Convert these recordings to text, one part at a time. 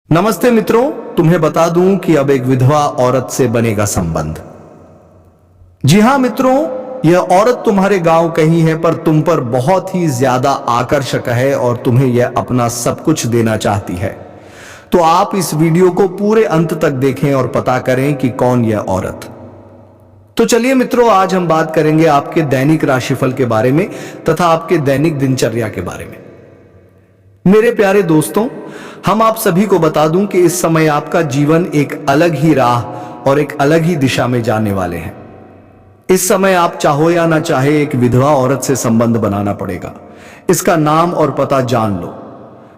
नमस्ते मित्रों, तुम्हें बता दूं कि अब एक विधवा औरत से बनेगा संबंध। जी हां मित्रों, यह औरत तुम्हारे गांव कहीं है पर तुम पर बहुत ही ज्यादा आकर्षक है और तुम्हें यह अपना सब कुछ देना चाहती है। तो आप इस वीडियो को पूरे अंत तक देखें और पता करें कि कौन यह औरत। तो चलिए मित्रों, आज हम बात करेंगे आपके दैनिक राशिफल के बारे में तथा आपके दैनिक दिनचर्या के बारे में। मेरे प्यारे दोस्तों, हम आप सभी को बता दूं कि इस समय आपका जीवन एक अलग ही राह और एक अलग ही दिशा में जाने वाले हैं। इस समय आप चाहो या ना चाहे एक विधवा औरत से संबंध बनाना पड़ेगा। इसका नाम और पता जान लो।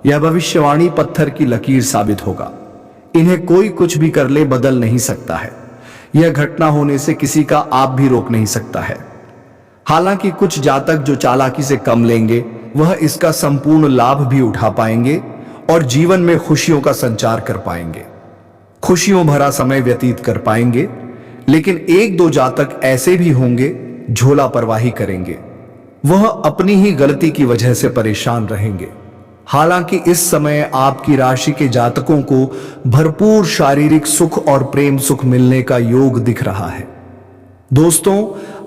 यह भविष्यवाणी पत्थर की लकीर साबित होगा। इन्हें कोई कुछ भी कर ले बदल नहीं सकता है। यह घटना होने से किसी का आप भी रोक नहीं सकता है। हालांकि कुछ जातक जो चालाकी से कम लेंगे वह इसका संपूर्ण लाभ भी उठा पाएंगे और जीवन में खुशियों का संचार कर पाएंगे, खुशियों भरा समय व्यतीत कर पाएंगे। लेकिन एक दो जातक ऐसे भी होंगे झोला परवाही करेंगे, वह अपनी ही गलती की वजह से परेशान रहेंगे। हालांकि इस समय आपकी राशि के जातकों को भरपूर शारीरिक सुख और प्रेम सुख मिलने का योग दिख रहा है। दोस्तों,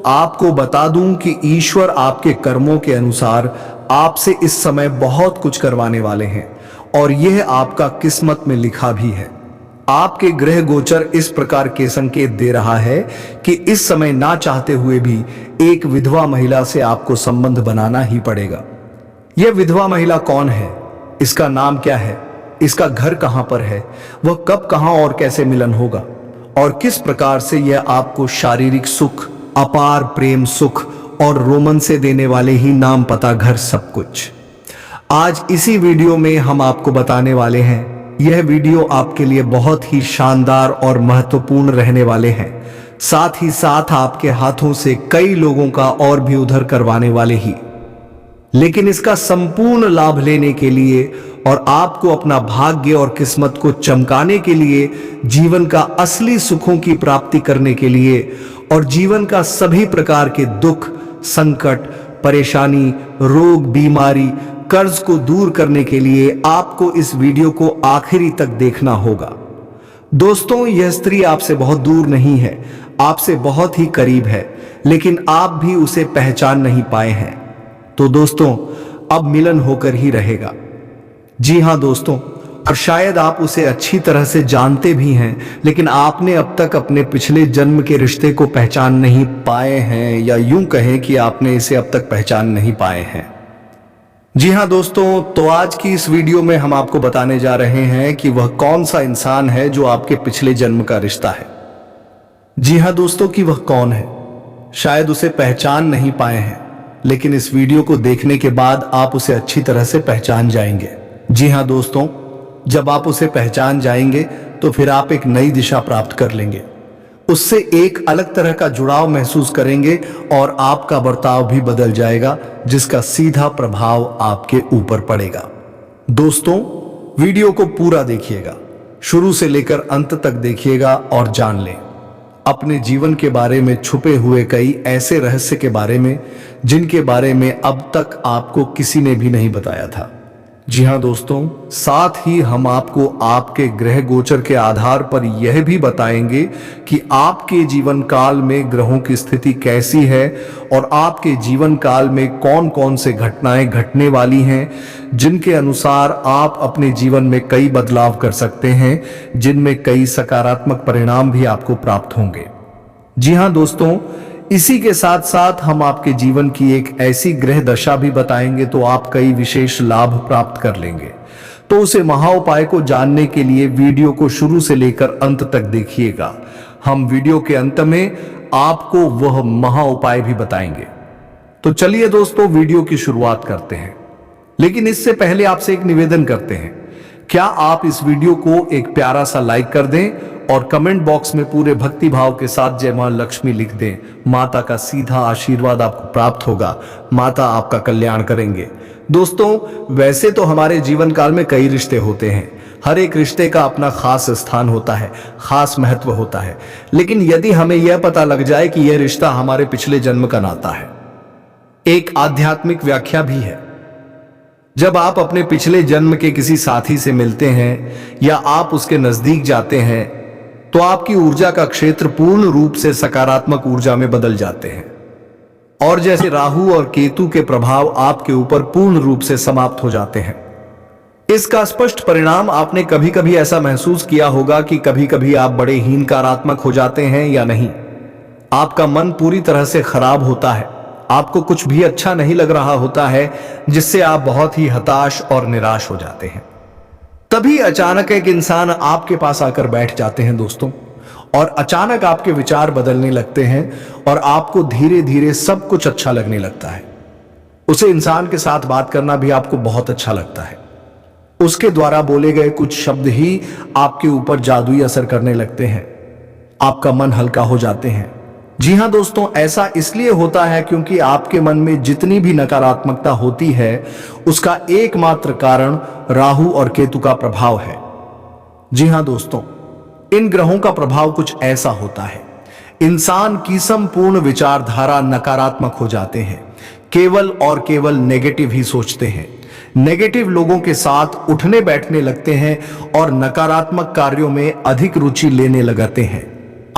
आपको बता दूं कि ईश्वर आपके कर्मों के अनुसार आपसे इस समय बहुत कुछ करवाने वाले हैं और यह आपका किस्मत में लिखा भी है। आपके ग्रह गोचर इस प्रकार के संकेत दे रहा है कि इस समय ना चाहते हुए भी एक विधवा महिला से आपको संबंध बनाना ही पड़ेगा। यह विधवा महिला कौन है, इसका नाम क्या है, इसका घर कहां पर है, वह कब कहां और कैसे मिलन होगा और किस प्रकार से यह आपको शारीरिक सुख, अपार प्रेम सुख और रोमन से देने वाले ही नाम पता घर सब कुछ आज इसी वीडियो में हम आपको बताने वाले हैं। यह वीडियो आपके लिए बहुत ही शानदार और महत्वपूर्ण रहने वाले हैं। साथ ही साथ आपके हाथों से कई लोगों का और भी उद्धार करवाने वाले ही। लेकिन इसका संपूर्ण लाभ लेने के लिए और आपको अपना भाग्य और किस्मत को चमकाने के लिए, जीवन का असली सुखों की प्राप्ति करने के लिए और जीवन का सभी प्रकार के दुख, संकट, परेशानी, रोग, बीमारी, कर्ज को दूर करने के लिए आपको इस वीडियो को आखिरी तक देखना होगा। दोस्तों, यह स्त्री आपसे बहुत दूर नहीं है, आपसे बहुत ही करीब है, लेकिन आप भी उसे पहचान नहीं पाए हैं। तो दोस्तों, अब मिलन होकर ही रहेगा। जी हां दोस्तों, और शायद आप उसे अच्छी तरह से जानते भी हैं, लेकिन आपने अब तक अपने पिछले जन्म के रिश्ते को पहचान नहीं पाए हैं, या यूं कहें कि आपने इसे अब तक पहचान नहीं पाए हैं। जी हां दोस्तों, तो आज की इस वीडियो में हम आपको बताने जा रहे हैं कि वह कौन सा इंसान है जो आपके पिछले जन्म का रिश्ता है। जी हां दोस्तों, कि वह कौन है, शायद उसे पहचान नहीं पाए हैं, लेकिन इस वीडियो को देखने के बाद आप उसे अच्छी तरह से पहचान जाएंगे। जी हां दोस्तों, जब आप उसे पहचान जाएंगे तो फिर आप एक नई दिशा प्राप्त कर लेंगे, उससे एक अलग तरह का जुड़ाव महसूस करेंगे और आपका बर्ताव भी बदल जाएगा, जिसका सीधा प्रभाव आपके ऊपर पड़ेगा। दोस्तों, वीडियो को पूरा देखिएगा, शुरू से लेकर अंत तक देखिएगा और जान लें अपने जीवन के बारे में छुपे हुए कई ऐसे रहस्य के बारे में जिनके बारे में अब तक आपको किसी ने भी नहीं बताया था। जी हां दोस्तों, साथ ही हम आपको आपके ग्रह गोचर के आधार पर यह भी बताएंगे कि आपके जीवन काल में ग्रहों की स्थिति कैसी है और आपके जीवन काल में कौन कौन से घटनाएं घटने वाली हैं, जिनके अनुसार आप अपने जीवन में कई बदलाव कर सकते हैं, जिनमें कई सकारात्मक परिणाम भी आपको प्राप्त होंगे। जी हां दोस्तों, इसी के साथ साथ हम आपके जीवन की एक ऐसी ग्रह दशा भी बताएंगे तो आप कई विशेष लाभ प्राप्त कर लेंगे। तो उसे महा उपाय को जानने के लिए वीडियो को शुरू से लेकर अंत तक देखिएगा। हम वीडियो के अंत में आपको वह महा उपाय भी बताएंगे। तो चलिए दोस्तों, वीडियो की शुरुआत करते हैं। लेकिन इससे पहले आपसे एक निवेदन करते हैं, क्या आप इस वीडियो को एक प्यारा सा लाइक कर दें और कमेंट बॉक्स में पूरे भक्ति भाव के साथ जय मां लक्ष्मी लिख दें। माता का सीधा आशीर्वाद आपको प्राप्त होगा, माता आपका कल्याण करेंगे। दोस्तों, वैसे तो हमारे जीवन काल में कई रिश्ते होते हैं, हर एक रिश्ते का अपना खास स्थान होता है, खास महत्व होता है। लेकिन यदि हमें यह पता लग जाए कि यह रिश्ता हमारे पिछले जन्म का नाता है, एक आध्यात्मिक व्याख्या भी है। जब आप अपने पिछले जन्म के किसी साथी से मिलते हैं या आप उसके नजदीक जाते हैं तो आपकी ऊर्जा का क्षेत्र पूर्ण रूप से सकारात्मक ऊर्जा में बदल जाते हैं और जैसे राहु और केतु के प्रभाव आपके ऊपर पूर्ण रूप से समाप्त हो जाते हैं। इसका स्पष्ट परिणाम आपने कभी कभी ऐसा महसूस किया होगा कि कभी कभी आप बड़े ही नकारात्मक हो जाते हैं या नहीं। आपका मन पूरी तरह से खराब होता है, आपको कुछ भी अच्छा नहीं लग रहा होता है, जिससे आप बहुत ही हताश और निराश हो जाते हैं। तभी अचानक एक इंसान आपके पास आकर बैठ जाते हैं दोस्तों, और अचानक आपके विचार बदलने लगते हैं और आपको धीरे धीरे सब कुछ अच्छा लगने लगता है। उसे इंसान के साथ बात करना भी आपको बहुत अच्छा लगता है। उसके द्वारा बोले गए कुछ शब्द ही आपके ऊपर जादुई असर करने लगते हैं, आपका मन हल्का हो जाते हैं। जी हां दोस्तों, ऐसा इसलिए होता है क्योंकि आपके मन में जितनी भी नकारात्मकता होती है उसका एकमात्र कारण राहु और केतु का प्रभाव है। जी हां दोस्तों, इन ग्रहों का प्रभाव कुछ ऐसा होता है, इंसान की संपूर्ण विचारधारा नकारात्मक हो जाते हैं, केवल और केवल नेगेटिव ही सोचते हैं, नेगेटिव लोगों के साथ उठने बैठने लगते हैं और नकारात्मक कार्यों में अधिक रुचि लेने लगते हैं,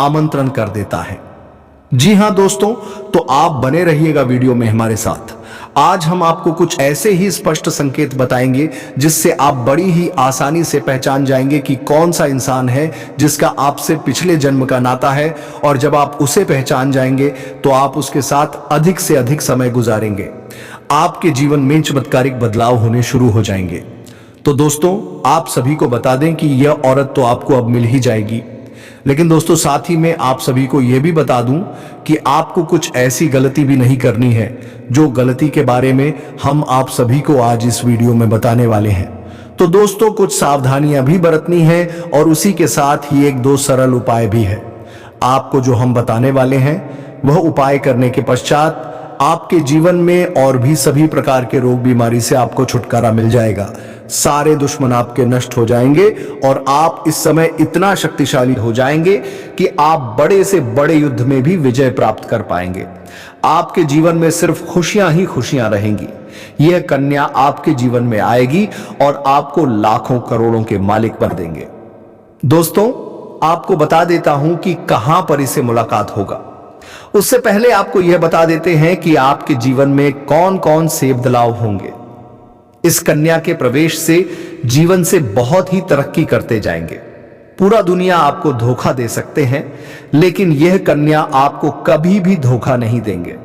आमंत्रण कर देता है। जी हां दोस्तों, तो आप बने रहिएगा वीडियो में हमारे साथ। आज हम आपको कुछ ऐसे ही स्पष्ट संकेत बताएंगे जिससे आप बड़ी ही आसानी से पहचान जाएंगे कि कौन सा इंसान है जिसका आपसे पिछले जन्म का नाता है, और जब आप उसे पहचान जाएंगे तो आप उसके साथ अधिक से अधिक समय गुजारेंगे, आपके जीवन में चमत्कारिक बदलाव होने शुरू हो जाएंगे। तो दोस्तों, आप सभी को बता दें कि यह औरत तो आपको अब मिल ही जाएगी, लेकिन दोस्तों साथ ही में आप सभी को यह भी बता दूं कि आपको कुछ ऐसी गलती भी नहीं करनी है जो गलती के बारे में हम आप सभी को आज इस वीडियो में बताने वाले हैं। तो दोस्तों, कुछ सावधानियां भी बरतनी है और उसी के साथ ही एक दो सरल उपाय भी है। आपको जो हम बताने वाले हैं वह उपाय करने के पश्चात आपके जीवन में और भी सभी प्रकार के रोग बीमारी से आपको छुटकारा मिल जाएगा, सारे दुश्मन आपके नष्ट हो जाएंगे और आप इस समय इतना शक्तिशाली हो जाएंगे कि आप बड़े से बड़े युद्ध में भी विजय प्राप्त कर पाएंगे। आपके जीवन में सिर्फ खुशियां ही खुशियां रहेंगी। यह कन्या आपके जीवन में आएगी और आपको लाखों करोड़ों के मालिक बना देंगे। दोस्तों, आपको बता देता हूं कि कहां पर इसे मुलाकात होगा। उससे पहले आपको यह बता देते हैं कि आपके जीवन में कौन कौन से बदलाव होंगे। इस कन्या के प्रवेश से जीवन से बहुत ही तरक्की करते जाएंगे। पूरा दुनिया आपको धोखा दे सकते हैं, लेकिन यह कन्या आपको कभी भी धोखा नहीं देंगे।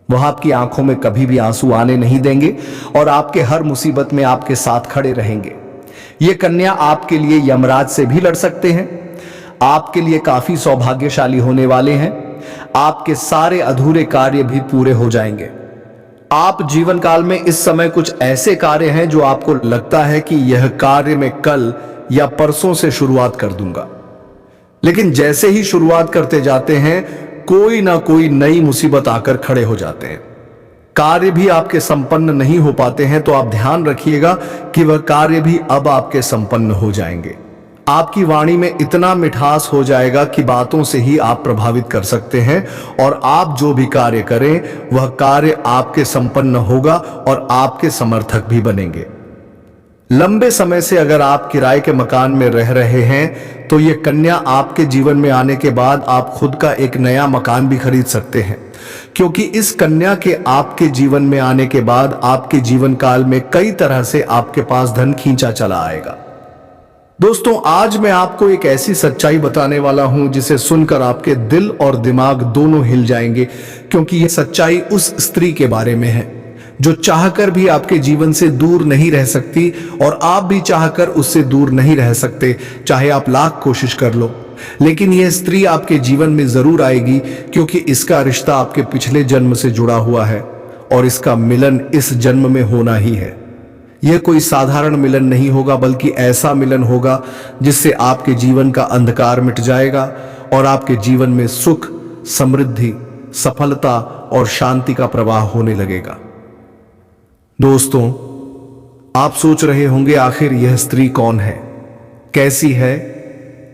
वह आपकी आंखों में कभी भी आंसू आने नहीं देंगे और आपके हर मुसीबत में आपके साथ खड़े रहेंगे। यह कन्या आपके लिए यमराज से भी लड़ सकते हैं। आपके लिए काफी सौभाग्यशाली होने वाले हैं। आपके सारे अधूरे कार्य भी पूरे हो जाएंगे। आप जीवन काल में इस समय कुछ ऐसे कार्य हैं जो आपको लगता है कि यह कार्य मैं कल या परसों से शुरुआत कर दूंगा, लेकिन जैसे ही शुरुआत करते जाते हैं कोई ना कोई नई मुसीबत आकर खड़े हो जाते हैं। कार्य भी आपके संपन्न नहीं हो पाते हैं, तो आप ध्यान रखिएगा कि वह कार्य भी अब आपके संपन्न हो जाएंगे। आपकी वाणी में इतना मिठास हो जाएगा कि बातों से ही आप प्रभावित कर सकते हैं और आप जो भी कार्य करें वह कार्य आपके संपन्न होगा और आपके समर्थक भी बनेंगे। लंबे समय से अगर आप किराए के मकान में रह रहे हैं तो यह कन्या आपके जीवन में आने के बाद आप खुद का एक नया मकान भी खरीद सकते हैं, क्योंकि इस कन्या के आपके जीवन में आने के बाद आपके जीवन काल में कई तरह से आपके पास धन खींचा चला आएगा। दोस्तों, आज मैं आपको एक ऐसी सच्चाई बताने वाला हूं जिसे सुनकर आपके दिल और दिमाग दोनों हिल जाएंगे, क्योंकि यह सच्चाई उस स्त्री के बारे में है जो चाहकर भी आपके जीवन से दूर नहीं रह सकती और आप भी चाहकर उससे दूर नहीं रह सकते, चाहे आप लाख कोशिश कर लो। लेकिन यह स्त्री आपके जीवन में जरूर आएगी, क्योंकि इसका रिश्ता आपके पिछले जन्म से जुड़ा हुआ है और इसका मिलन इस जन्म में होना ही है। यह कोई साधारण मिलन नहीं होगा, बल्कि ऐसा मिलन होगा जिससे आपके जीवन का अंधकार मिट जाएगा और आपके जीवन में सुख, समृद्धि, सफलता और शांति का प्रवाह होने लगेगा। दोस्तों, आप सोच रहे होंगे आखिर यह स्त्री कौन है, कैसी है,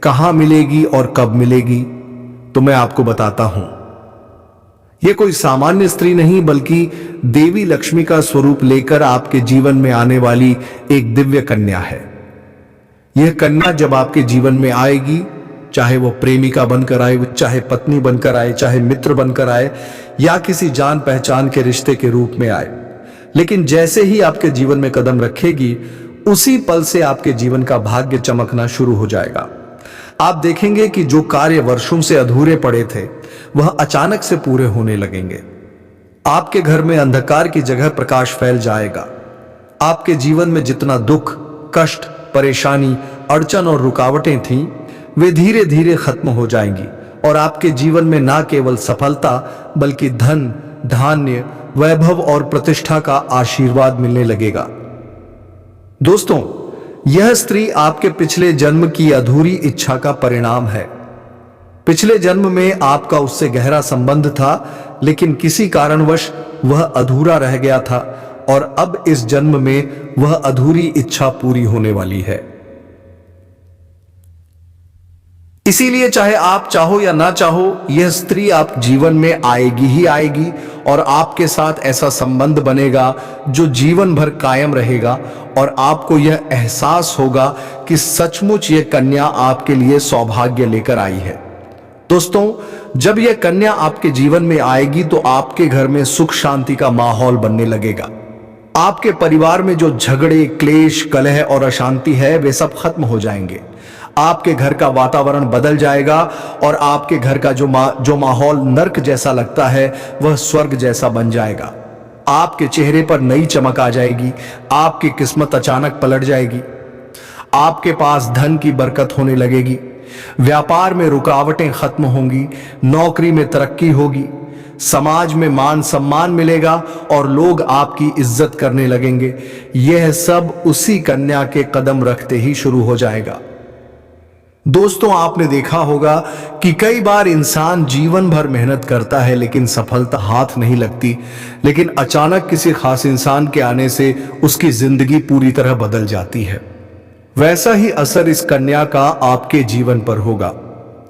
कहां मिलेगी और कब मिलेगी? तो मैं आपको बताता हूं। ये कोई सामान्य स्त्री नहीं बल्कि देवी लक्ष्मी का स्वरूप लेकर आपके जीवन में आने वाली एक दिव्य कन्या है। यह कन्या जब आपके जीवन में आएगी, चाहे वो प्रेमिका बनकर आए, चाहे पत्नी बनकर आए, चाहे मित्र बनकर आए या किसी जान पहचान के रिश्ते के रूप में आए, लेकिन जैसे ही आपके जीवन में कदम रखेगी उसी पल से आपके जीवन का भाग्य चमकना शुरू हो जाएगा। आप देखेंगे कि जो कार्य वर्षों से अधूरे पड़े थे वह अचानक से पूरे होने लगेंगे। आपके घर में अंधकार की जगह प्रकाश फैल जाएगा। आपके जीवन में जितना दुख, कष्ट, परेशानी, अड़चन और रुकावटें थीं वे धीरे धीरे खत्म हो जाएंगी और आपके जीवन में ना केवल सफलता बल्कि धन, धान्य, वैभव और प्रतिष्ठा का आशीर्वाद मिलने लगेगा। दोस्तों, यह स्त्री आपके पिछले जन्म की अधूरी इच्छा का परिणाम है। पिछले जन्म में आपका उससे गहरा संबंध था, लेकिन किसी कारणवश वह अधूरा रह गया था और अब इस जन्म में वह अधूरी इच्छा पूरी होने वाली है। इसीलिए चाहे आप चाहो या ना चाहो, यह स्त्री आप जीवन में आएगी ही आएगी और आपके साथ ऐसा संबंध बनेगा जो जीवन भर कायम रहेगा और आपको यह एहसास होगा कि सचमुच यह कन्या आपके लिए सौभाग्य लेकर आई है। दोस्तों, जब यह कन्या आपके जीवन में आएगी तो आपके घर में सुख शांति का माहौल बनने लगेगा। आपके परिवार में जो झगड़े, क्लेश, कलह और अशांति है वे सब खत्म हो जाएंगे। आपके घर का वातावरण बदल जाएगा और आपके घर का जो माहौल नर्क जैसा लगता है वह स्वर्ग जैसा बन जाएगा। आपके चेहरे पर नई चमक आ जाएगी। आपकी किस्मत अचानक पलट जाएगी। आपके पास धन की बरकत होने लगेगी। व्यापार में रुकावटें खत्म होंगी। नौकरी में तरक्की होगी। समाज में मान सम्मान मिलेगा और लोग आपकी इज्जत करने लगेंगे। यह सब उसी कन्या के कदम रखते ही शुरू हो जाएगा। दोस्तों, आपने देखा होगा कि कई बार इंसान जीवन भर मेहनत करता है लेकिन सफलता हाथ नहीं लगती, लेकिन अचानक किसी खास इंसान के आने से उसकी जिंदगी पूरी तरह बदल जाती है। वैसा ही असर इस कन्या का आपके जीवन पर होगा।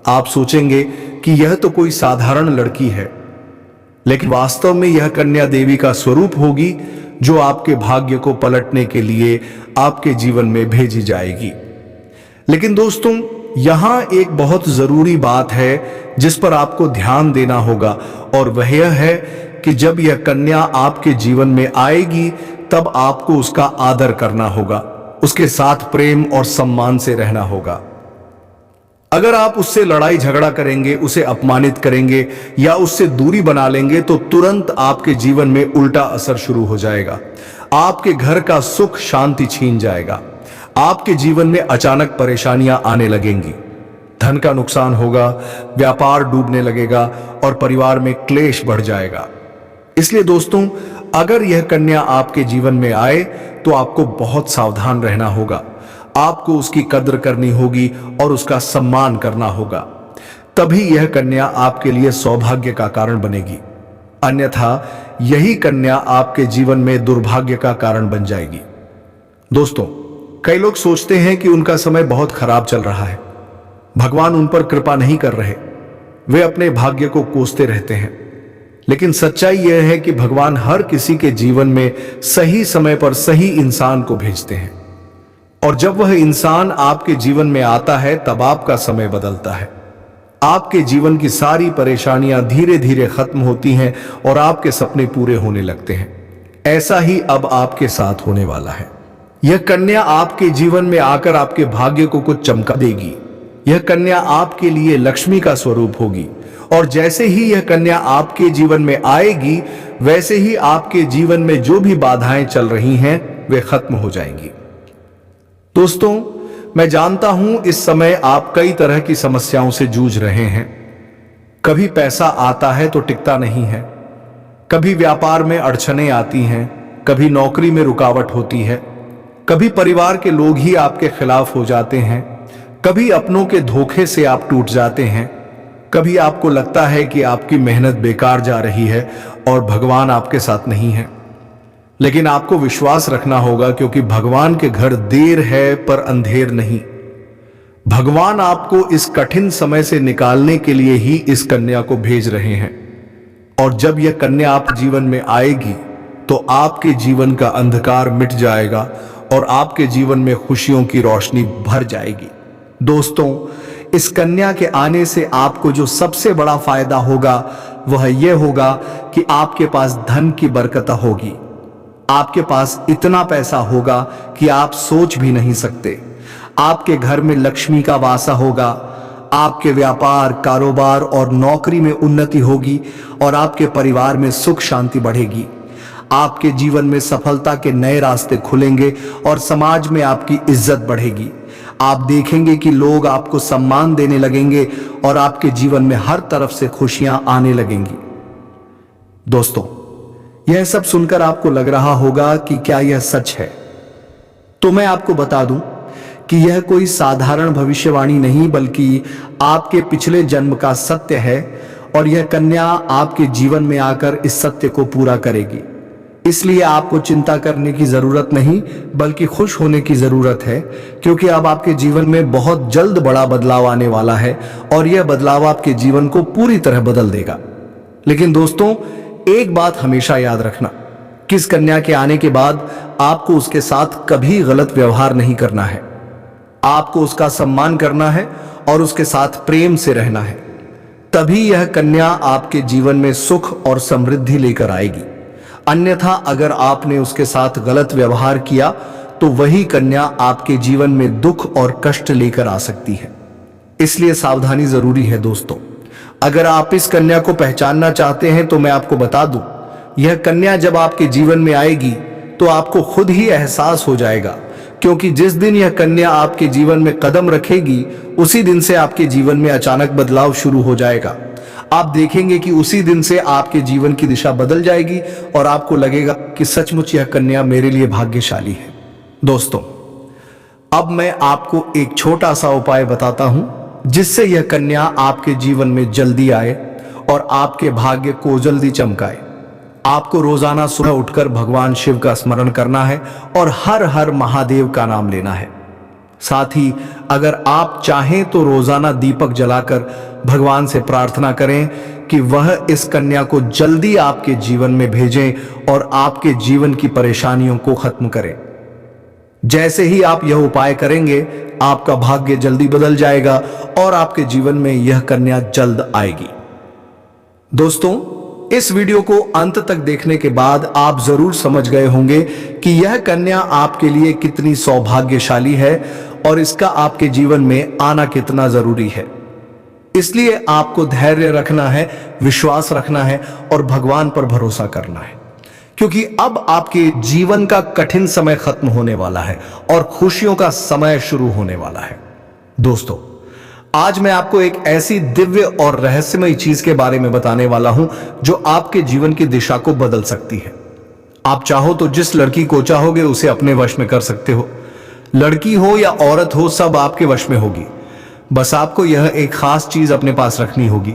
आप सोचेंगे कि यह तो कोई साधारण लड़की है, लेकिन वास्तव में यह कन्या देवी का स्वरूप होगी जो आपके भाग्य को पलटने के लिए आपके जीवन में भेजी जाएगी। लेकिन दोस्तों, यहां एक बहुत जरूरी बात है जिस पर आपको ध्यान देना होगा और वह यह है कि जब यह कन्या आपके जीवन में आएगी तब आपको उसका आदर करना होगा, उसके साथ प्रेम और सम्मान से रहना होगा। अगर आप उससे लड़ाई झगड़ा करेंगे, उसे अपमानित करेंगे या उससे दूरी बना लेंगे तो तुरंत आपके जीवन में उल्टा असर शुरू हो जाएगा। आपके घर का सुख शांति छीन जाएगा। आपके जीवन में अचानक परेशानियां आने लगेंगी। धन का नुकसान होगा, व्यापार डूबने लगेगा और परिवार में क्लेश बढ़ जाएगा। इसलिए दोस्तों, अगर यह कन्या आपके जीवन में आए तो आपको बहुत सावधान रहना होगा। आपको उसकी कद्र करनी होगी और उसका सम्मान करना होगा। तभी यह कन्या आपके लिए सौभाग्य का कारण बनेगी। अन्यथा यही कन्या आपके जीवन में दुर्भाग्य का कारण बन जाएगी। दोस्तों, कई लोग सोचते हैं कि उनका समय बहुत खराब चल रहा है, भगवान उन पर कृपा नहीं कर रहे, वे अपने भाग्य को कोसते रहते हैं। लेकिन सच्चाई यह है कि भगवान हर किसी के जीवन में सही समय पर सही इंसान को भेजते हैं और जब वह इंसान आपके जीवन में आता है तब आपका समय बदलता है। आपके जीवन की सारी परेशानियां धीरे धीरे खत्म होती हैं और आपके सपने पूरे होने लगते हैं। ऐसा ही अब आपके साथ होने वाला है। यह कन्या आपके जीवन में आकर आपके भाग्य को कुछ चमका देगी। यह कन्या आपके लिए लक्ष्मी का स्वरूप होगी और जैसे ही यह कन्या आपके जीवन में आएगी वैसे ही आपके जीवन में जो भी बाधाएं चल रही हैं वे खत्म हो जाएंगी। दोस्तों, मैं जानता हूं इस समय आप कई तरह की समस्याओं से जूझ रहे हैं। कभी पैसा आता है तो टिकता नहीं है, कभी व्यापार में अड़चनें आती हैं, कभी नौकरी में रुकावट होती है, कभी परिवार के लोग ही आपके खिलाफ हो जाते हैं, कभी अपनों के धोखे से आप टूट जाते हैं, कभी आपको लगता है कि आपकी मेहनत बेकार जा रही है और भगवान आपके साथ नहीं है। लेकिन आपको विश्वास रखना होगा क्योंकि भगवान के घर देर है पर अंधेर नहीं। भगवान आपको इस कठिन समय से निकालने के लिए ही इस कन्या को भेज रहे हैं और जब यह कन्या आप जीवन में आएगी तो आपके जीवन का अंधकार मिट जाएगा और आपके जीवन में खुशियों की रोशनी भर जाएगी। दोस्तों, इस कन्या के आने से आपको जो सबसे बड़ा फायदा होगा वह यह होगा कि आपके पास धन की बरकत होगी। आपके पास इतना पैसा होगा कि आप सोच भी नहीं सकते। आपके घर में लक्ष्मी का वासा होगा। आपके व्यापार, कारोबार और नौकरी में उन्नति होगी और आपके परिवार में सुख शांति बढ़ेगी। आपके जीवन में सफलता के नए रास्ते खुलेंगे और समाज में आपकी इज्जत बढ़ेगी। आप देखेंगे कि लोग आपको सम्मान देने लगेंगे और आपके जीवन में हर तरफ से खुशियां आने लगेंगी। दोस्तों, यह सब सुनकर आपको लग रहा होगा कि क्या यह सच है? तो मैं आपको बता दूं कि यह कोई साधारण भविष्यवाणी नहीं बल्कि आपके पिछले जन्म का सत्य है और यह कन्या आपके जीवन में आकर इस सत्य को पूरा करेगी। इसलिए आपको चिंता करने की जरूरत नहीं बल्कि खुश होने की जरूरत है, क्योंकि अब आपके जीवन में बहुत जल्द बड़ा बदलाव आने वाला है और यह बदलाव आपके जीवन को पूरी तरह बदल देगा। लेकिन दोस्तों, एक बात हमेशा याद रखना, किस कन्या के आने के बाद आपको उसके साथ कभी गलत व्यवहार नहीं करना है। आपको उसका सम्मान करना है और उसके साथ प्रेम से रहना है। तभी यह कन्या आपके जीवन में सुख और समृद्धि लेकर आएगी। अन्यथा अगर आपने उसके साथ गलत व्यवहार किया तो वही कन्या आपके जीवन में दुख और कष्ट लेकर आ सकती है। इसलिए सावधानी जरूरी है। दोस्तों, अगर आप इस कन्या को पहचानना चाहते हैं तो मैं आपको बता दूं, यह कन्या जब आपके जीवन में आएगी तो आपको खुद ही एहसास हो जाएगा, क्योंकि जिस दिन यह कन्या आपके जीवन में कदम रखेगी उसी दिन से आपके जीवन में अचानक बदलाव शुरू हो जाएगा। आप देखेंगे कि उसी दिन से आपके जीवन की दिशा बदल जाएगी और आपको लगेगा कि सचमुच यह कन्या मेरे लिए भाग्यशाली है। दोस्तों, अब मैं आपको एक छोटा सा उपाय बताता हूं जिससे यह कन्या आपके जीवन में जल्दी आए और आपके भाग्य को जल्दी चमकाए। आपको रोजाना सुबह उठकर भगवान शिव का स्मरण करना है और हर हर महादेव का नाम लेना है। साथ ही अगर आप चाहें तो रोजाना दीपक जलाकर भगवान से प्रार्थना करें कि वह इस कन्या को जल्दी आपके जीवन में भेजें और आपके जीवन की परेशानियों को खत्म करें। जैसे ही आप यह उपाय करेंगे, आपका भाग्य जल्दी बदल जाएगा और आपके जीवन में यह कन्या जल्द आएगी। दोस्तों, इस वीडियो को अंत तक देखने के बाद आप जरूर समझ गए होंगे कि यह कन्या आपके लिए कितनी सौभाग्यशाली है और इसका आपके जीवन में आना कितना जरूरी है। इसलिए आपको धैर्य रखना है, विश्वास रखना है और भगवान पर भरोसा करना है, क्योंकि अब आपके जीवन का कठिन समय खत्म होने वाला है और खुशियों का समय शुरू होने वाला है। दोस्तों, आज मैं आपको एक ऐसी दिव्य और रहस्यमय चीज के बारे में बताने वाला हूं जो आपके जीवन की दिशा को बदल सकती है। आप चाहो तो जिस लड़की को चाहोगे उसे अपने वश में कर सकते हो। लड़की हो या औरत हो, सब आपके वश में होगी। बस आपको यह एक खास चीज अपने पास रखनी होगी।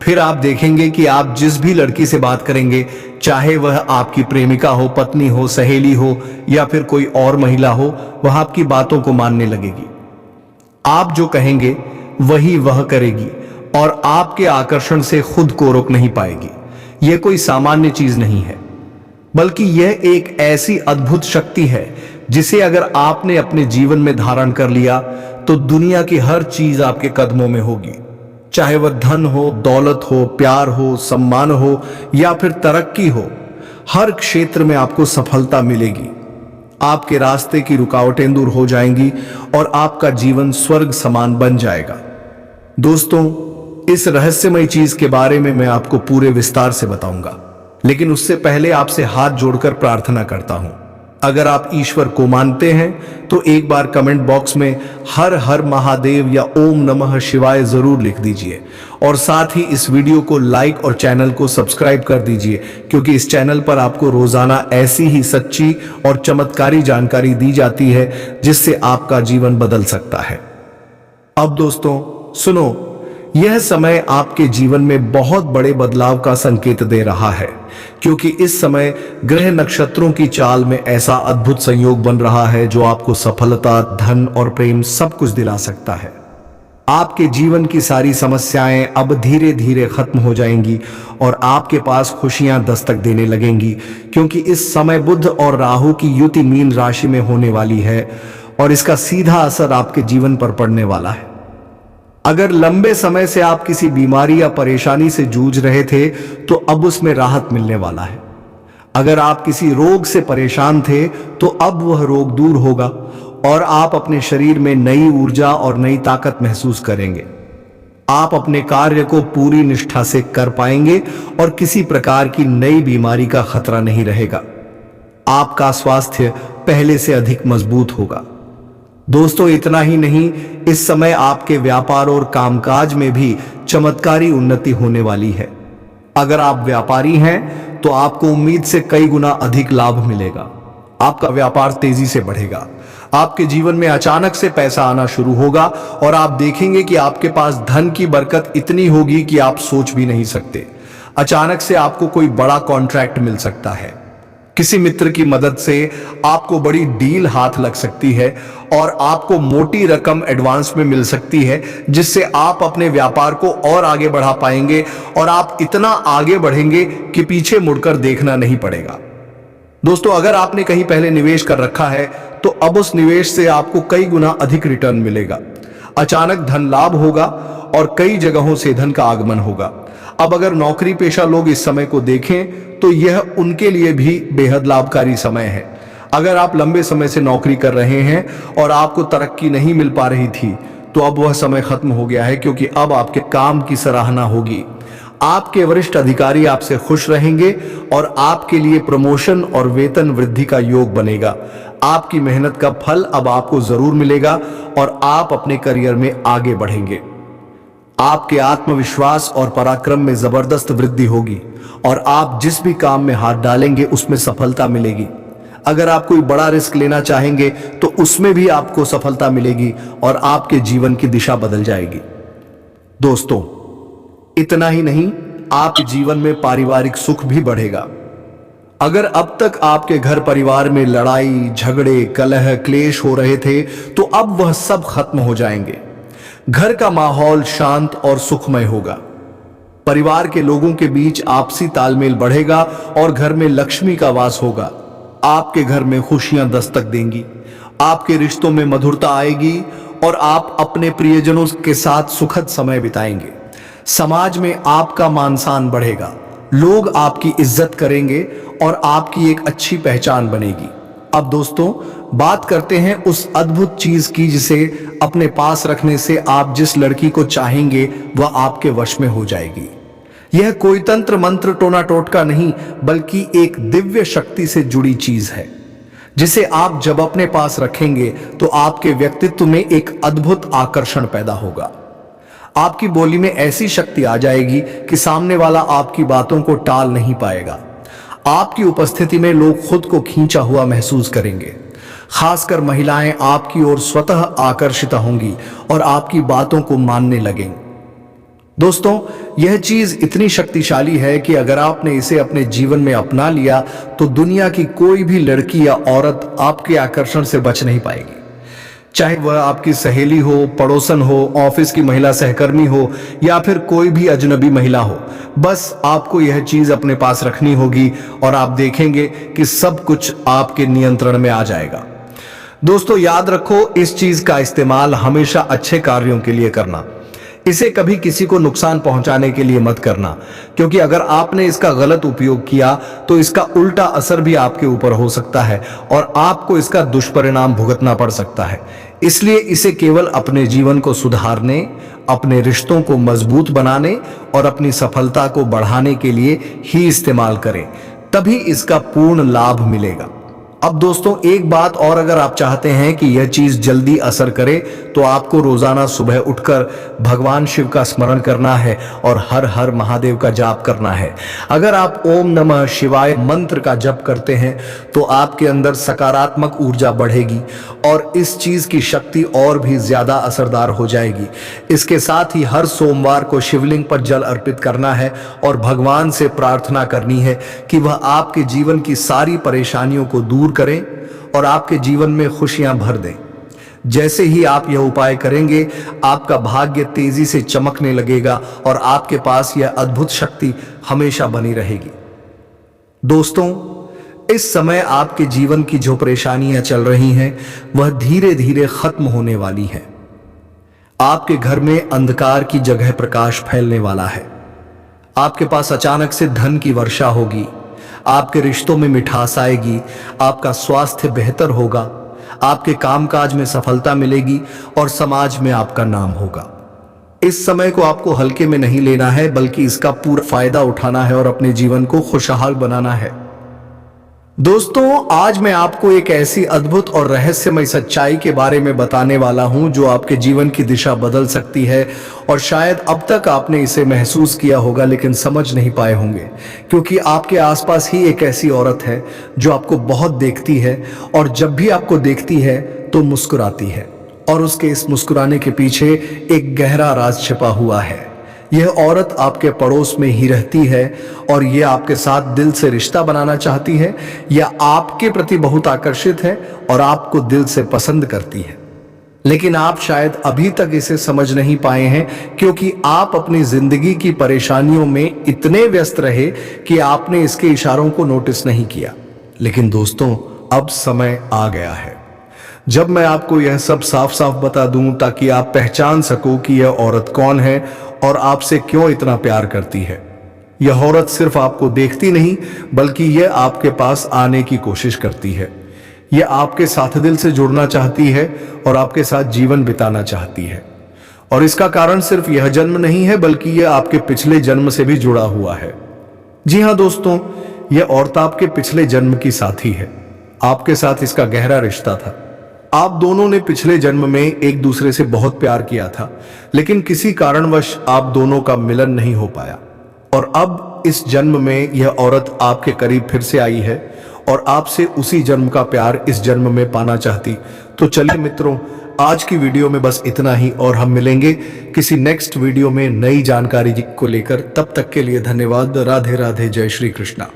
फिर आप देखेंगे कि आप जिस भी लड़की से बात करेंगे, चाहे वह आपकी प्रेमिका हो, पत्नी हो, सहेली हो या फिर कोई और महिला हो, वह आपकी बातों को मानने लगेगी। आप जो कहेंगे वही वह करेगी और आपके आकर्षण से खुद को रोक नहीं पाएगी। यह कोई सामान्य चीज नहीं है, बल्कि यह एक ऐसी अद्भुत शक्ति है जिसे अगर आपने अपने जीवन में धारण कर लिया तो दुनिया की हर चीज आपके कदमों में होगी। चाहे वह धन हो, दौलत हो, प्यार हो, सम्मान हो या फिर तरक्की हो, हर क्षेत्र में आपको सफलता मिलेगी। आपके रास्ते की रुकावटें दूर हो जाएंगी और आपका जीवन स्वर्ग समान बन जाएगा। दोस्तों, इस रहस्यमय चीज के बारे में मैं आपको पूरे विस्तार से बताऊंगा, लेकिन उससे पहले आपसे हाथ जोड़कर प्रार्थना करता हूं। अगर आप ईश्वर को मानते हैं तो एक बार कमेंट बॉक्स में हर हर महादेव या ओम नमः शिवाय जरूर लिख दीजिए और साथ ही इस वीडियो को लाइक और चैनल को सब्सक्राइब कर दीजिए, क्योंकि इस चैनल पर आपको रोजाना ऐसी ही सच्ची और चमत्कारी जानकारी दी जाती है जिससे आपका जीवन बदल सकता है। अब दोस्तों सुनो, यह समय आपके जीवन में बहुत बड़े बदलाव का संकेत दे रहा है, क्योंकि इस समय ग्रह नक्षत्रों की चाल में ऐसा अद्भुत संयोग बन रहा है जो आपको सफलता, धन और प्रेम सब कुछ दिला सकता है। आपके जीवन की सारी समस्याएं अब धीरे धीरे खत्म हो जाएंगी और आपके पास खुशियां दस्तक देने लगेंगी, क्योंकि इस समय बुध और राहु की युति मीन राशि में होने वाली है और इसका सीधा असर आपके जीवन पर पड़ने वाला है। अगर लंबे समय से आप किसी बीमारी या परेशानी से जूझ रहे थे तो अब उसमें राहत मिलने वाला है। अगर आप किसी रोग से परेशान थे तो अब वह रोग दूर होगा और आप अपने शरीर में नई ऊर्जा और नई ताकत महसूस करेंगे। आप अपने कार्य को पूरी निष्ठा से कर पाएंगे और किसी प्रकार की नई बीमारी का खतरा नहीं रहेगा। आपका स्वास्थ्य पहले से अधिक मजबूत होगा। दोस्तों, इतना ही नहीं, इस समय आपके व्यापार और कामकाज में भी चमत्कारी उन्नति होने वाली है। अगर आप व्यापारी हैं तो आपको उम्मीद से कई गुना अधिक लाभ मिलेगा। आपका व्यापार तेजी से बढ़ेगा। आपके जीवन में अचानक से पैसा आना शुरू होगा और आप देखेंगे कि आपके पास धन की बरकत इतनी होगी कि आप सोच भी नहीं सकते। अचानक से आपको कोई बड़ा कॉन्ट्रैक्ट मिल सकता है। किसी मित्र की मदद से आपको बड़ी डील हाथ लग सकती है और आपको मोटी रकम एडवांस में मिल सकती है, जिससे आप अपने व्यापार को और आगे बढ़ा पाएंगे और आप इतना आगे बढ़ेंगे कि पीछे मुड़कर देखना नहीं पड़ेगा। दोस्तों, अगर आपने कहीं पहले निवेश कर रखा है तो अब उस निवेश से आपको कई गुना अधिक रिटर्न मिलेगा। अचानक धन लाभ होगा और कई जगहों से धन का आगमन होगा। अब अगर नौकरी पेशा लोग इस समय को देखें तो यह उनके लिए भी बेहद लाभकारी समय है। अगर आप लंबे समय से नौकरी कर रहे हैं और आपको तरक्की नहीं मिल पा रही थी तो अब वह समय खत्म हो गया है, क्योंकि अब आपके काम की सराहना होगी। आपके वरिष्ठ अधिकारी आपसे खुश रहेंगे और आपके लिए प्रमोशन और वेतन वृद्धि का योग बनेगा। आपकी मेहनत का फल अब आपको जरूर मिलेगा और आप अपने करियर में आगे बढ़ेंगे। आपके आत्मविश्वास और पराक्रम में जबरदस्त वृद्धि होगी और आप जिस भी काम में हाथ डालेंगे उसमें सफलता मिलेगी। अगर आप कोई बड़ा रिस्क लेना चाहेंगे तो उसमें भी आपको सफलता मिलेगी और आपके जीवन की दिशा बदल जाएगी। दोस्तों, इतना ही नहीं, आपके जीवन में पारिवारिक सुख भी बढ़ेगा। अगर अब तक आपके घर परिवार में लड़ाई झगड़े कलह क्लेश हो रहे थे तो अब वह सब खत्म हो जाएंगे। घर का माहौल शांत और सुखमय होगा। परिवार के लोगों के बीच आपसी तालमेल बढ़ेगा और घर में लक्ष्मी का वास होगा। आपके घर में खुशियां दस्तक देंगी। आपके रिश्तों में मधुरता आएगी और आप अपने प्रियजनों के साथ सुखद समय बिताएंगे। समाज में आपका मान सम्मान बढ़ेगा। लोग आपकी इज्जत करेंगे और आपकी एक अच्छी पहचान बनेगी। अब दोस्तों, बात करते हैं उस अद्भुत चीज की जिसे अपने पास रखने से आप जिस लड़की को चाहेंगे वह आपके वश में हो जाएगी। यह कोई तंत्र मंत्र टोना टोटका नहीं, बल्कि एक दिव्य शक्ति से जुड़ी चीज है, जिसे आप जब अपने पास रखेंगे तो आपके व्यक्तित्व में एक अद्भुत आकर्षण पैदा होगा। आपकी बोली में ऐसी शक्ति आ जाएगी कि सामने वाला आपकी बातों को टाल नहीं पाएगा। आपकी उपस्थिति में लोग खुद को खींचा हुआ महसूस करेंगे। खासकर महिलाएं आपकी ओर स्वतः आकर्षित होंगी और आपकी बातों को मानने लगेंगी। दोस्तों, यह चीज इतनी शक्तिशाली है कि अगर आपने इसे अपने जीवन में अपना लिया तो दुनिया की कोई भी लड़की या औरत आपके आकर्षण से बच नहीं पाएगी। चाहे वह आपकी सहेली हो, पड़ोसन हो, ऑफिस की महिला सहकर्मी हो या फिर कोई भी अजनबी महिला हो, बस आपको यह चीज अपने पास रखनी होगी और आप देखेंगे कि सब कुछ आपके नियंत्रण में आ जाएगा। दोस्तों, याद रखो, इस चीज का इस्तेमाल हमेशा अच्छे कार्यों के लिए करना। इसे कभी किसी को नुकसान पहुंचाने के लिए मत करना, क्योंकि अगर आपने इसका गलत उपयोग किया तो इसका उल्टा असर भी आपके ऊपर हो सकता है और आपको इसका दुष्परिणाम भुगतना पड़ सकता है। इसलिए इसे केवल अपने जीवन को सुधारने, अपने रिश्तों को मजबूत बनाने और अपनी सफलता को बढ़ाने के लिए ही इस्तेमाल करें, तभी इसका पूर्ण लाभ मिलेगा। अब दोस्तों, एक बात और, अगर आप चाहते हैं कि यह चीज जल्दी असर करे तो आपको रोजाना सुबह उठकर भगवान शिव का स्मरण करना है और हर हर महादेव का जाप करना है। अगर आप ओम नमः शिवाय मंत्र का जप करते हैं तो आपके अंदर सकारात्मक ऊर्जा बढ़ेगी और इस चीज की शक्ति और भी ज्यादा असरदार हो जाएगी। इसके साथ ही हर सोमवार को शिवलिंग पर जल अर्पित करना है और भगवान से प्रार्थना करनी है कि वह आपके जीवन की सारी परेशानियों को दूर करें और आपके जीवन में खुशियां भर दें। जैसे ही आप यह उपाय करेंगे, आपका भाग्य तेजी से चमकने लगेगा और आपके पास यह अद्भुत शक्ति हमेशा बनी रहेगी। दोस्तों, इस समय आपके जीवन की जो परेशानियां चल रही हैं, वह धीरे धीरे खत्म होने वाली हैं। आपके घर में अंधकार की जगह प्रकाश फैलने वाला है। आपके पास अचानक से धन की वर्षा होगी। आपके रिश्तों में मिठास आएगी। आपका स्वास्थ्य बेहतर होगा। आपके कामकाज में सफलता मिलेगी और समाज में आपका नाम होगा। इस समय को आपको हल्के में नहीं लेना है, बल्कि इसका पूरा फायदा उठाना है और अपने जीवन को खुशहाल बनाना है। दोस्तों, आज मैं आपको एक ऐसी अद्भुत और रहस्यमय सच्चाई के बारे में बताने वाला हूं जो आपके जीवन की दिशा बदल सकती है। और शायद अब तक आपने इसे महसूस किया होगा, लेकिन समझ नहीं पाए होंगे, क्योंकि आपके आसपास ही एक ऐसी औरत है जो आपको बहुत देखती है, और जब भी आपको देखती है तो मुस्कुराती है, और उसके इस मुस्कुराने के पीछे एक गहरा राज छिपा हुआ है। यह औरत आपके पड़ोस में ही रहती है और यह आपके साथ दिल से रिश्ता बनाना चाहती है। यह आपके प्रति बहुत आकर्षित है और आपको दिल से पसंद करती है, लेकिन आप शायद अभी तक इसे समझ नहीं पाए हैं, क्योंकि आप अपनी जिंदगी की परेशानियों में इतने व्यस्त रहे कि आपने इसके इशारों को नोटिस नहीं किया। लेकिन दोस्तों, अब समय आ गया है जब मैं आपको यह सब साफ साफ बता दूं, ताकि आप पहचान सको कि यह औरत कौन है और आपसे क्यों इतना प्यार करती है। यह औरत सिर्फ आपको देखती नहीं, बल्कि यह आपके पास आने की कोशिश करती है। यह आपके साथ दिल से जुड़ना चाहती है और आपके साथ जीवन बिताना चाहती है। और इसका कारण सिर्फ यह जन्म नहीं है, बल्कि यह आपके पिछले जन्म से भी जुड़ा हुआ है। जी हाँ दोस्तों, यह औरत आपके पिछले जन्म की साथी है। आपके साथ इसका गहरा रिश्ता था। आप दोनों ने पिछले जन्म में एक दूसरे से बहुत प्यार किया था, लेकिन किसी कारणवश आप दोनों का मिलन नहीं हो पाया। और अब इस जन्म में यह औरत आपके करीब फिर से आई है और आपसे उसी जन्म का प्यार इस जन्म में पाना चाहती। तो चलिए मित्रों, आज की वीडियो में बस इतना ही, और हम मिलेंगे किसी नेक्स्ट वीडियो में नई जानकारी को लेकर। तब तक के लिए धन्यवाद। राधे राधे, जय श्री कृष्णा।